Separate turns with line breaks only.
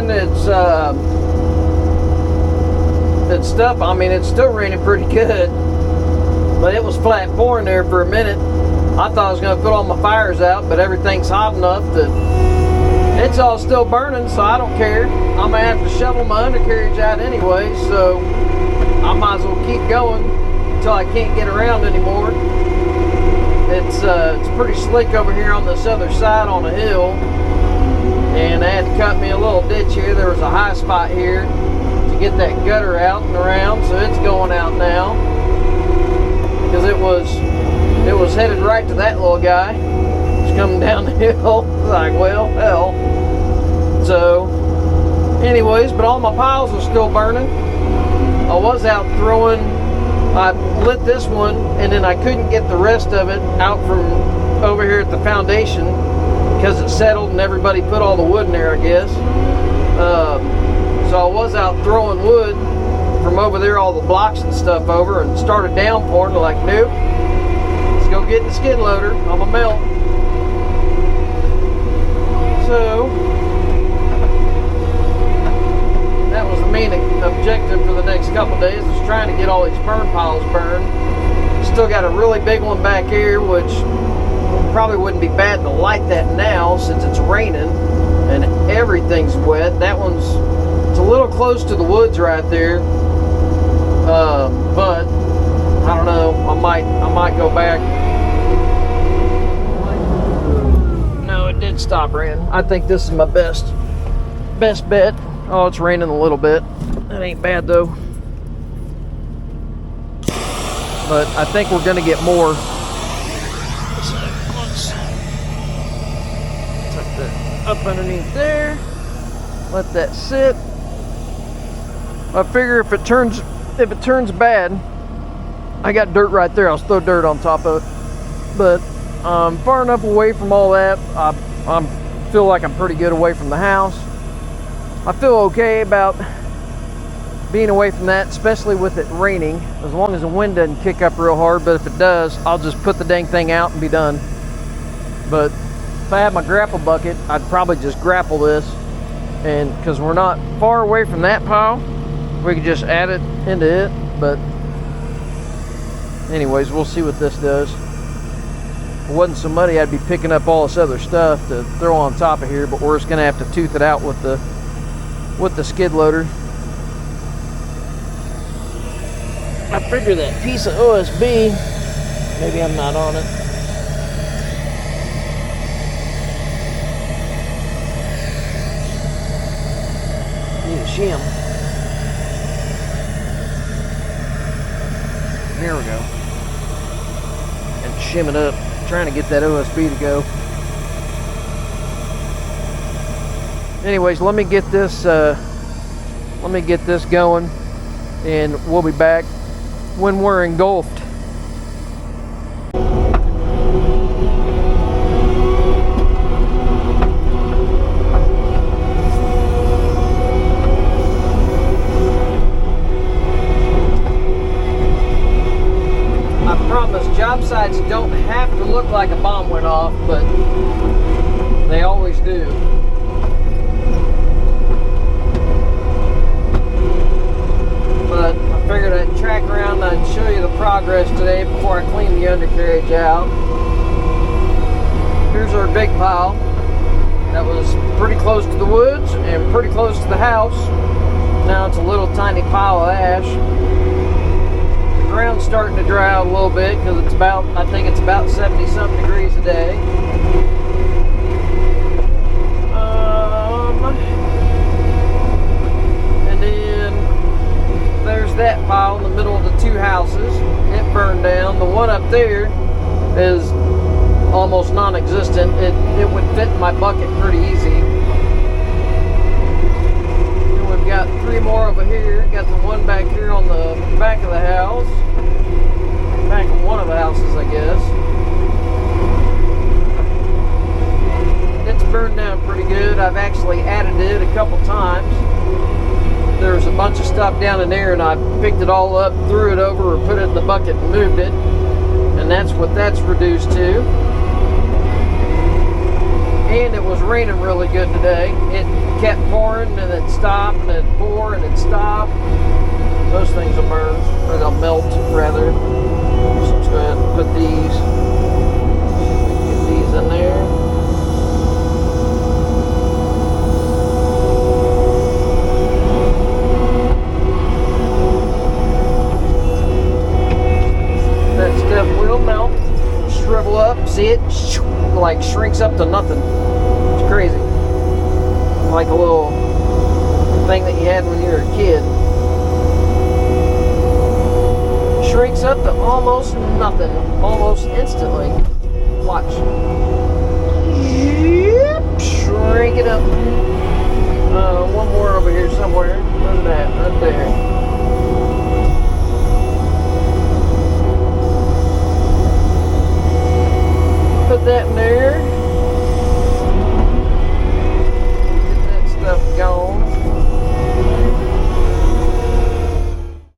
irrigation. It's stuff. I mean, it's still raining pretty good, but it was flat pouring there for a minute. I thought I was going to put all my fires out, but everything's hot enough that it's all still burning, so I don't care. I'm going to have to shovel my undercarriage out anyway, so I might as well keep going until I can't get around anymore. It's pretty slick over here on this other side on the hill, and I had to cut me a little ditch here. There was a high spot here to get that gutter out and around, so it's going out now, because it was headed right to that little guy. It's coming down the hill. Like, well, hell. So anyways, but all my piles are still burning. I was out throwing, I lit this one, and then I couldn't get the rest of it out from over here at the foundation because it settled and everybody put all the wood in there, I guess. So I was out throwing wood from over there, all the blocks and stuff over, and started downpouring. Like, nope, let's go get the skid loader. I'm gonna melt. So that was the main objective for the next couple of days, is trying to get all these burn piles burned. Still got a really big one back here, which probably wouldn't be bad to light that now since it's raining and everything's wet. That one's, it's a little close to the woods right there, but I don't know. I might go back. No, it did stop raining. I think this is my best bet. Oh, it's raining a little bit. That ain't bad though. But I think we're gonna get more. So let's tuck that up underneath there. Let that sit. I figure if it turns bad, I got dirt right there. I'll throw dirt on top of it. But far enough away from all that. I feel like I'm pretty good away from the house. I feel okay about being away from that, especially with it raining, as long as the wind doesn't kick up real hard. But if it does, I'll just put the dang thing out and be done. But if I had my grapple bucket, I'd probably just grapple this, and because we're not far away from that pile, we could just add it into it. But anyways, we'll see what this does. If it wasn't so muddy, I'd be picking up all this other stuff to throw on top of here, but we're just gonna have to tooth it out with the skid loader. I figure that piece of OSB, maybe I'm not on it. Need a shim. There we go. And shim it up, trying to get that OSB to go. Anyways, let me get this going, and we'll be back when we're engulfed. I promise, job sites don't have to look like a bomb went off, but they always do. But I figured I'd track around and show you the progress today before I clean the undercarriage out. Here's our big pile that was pretty close to the woods and pretty close to the house. Now it's a little tiny pile of ash. The ground's starting to dry out a little bit because it's about, I think it's about 70-something degrees a day. There's that pile in the middle of the two houses. It burned down. The one up there is almost non-existent. It would fit in my bucket pretty easy. And we've got three more over here. Got the one back here on the back of the house. Back of one of the houses, I guess. It's burned down pretty good. I've actually added it a couple times. There was a bunch of stuff down in there, and I picked it all up, threw it over, or put it in the bucket and moved it. And that's what that's reduced to. And it was raining really good today. It kept pouring and then stop and then pour and then stop. Those things will burn, or they'll melt rather. So let's go ahead and put these. Get these in there. That stuff will melt, shrivel up. See it? Like shrinks up to nothing. It's crazy. Like a little thing that you had when you were a kid. Shrinks up to almost nothing, almost instantly. Watch. Yep, shrink it up. One more over here somewhere. Where's that? Right there.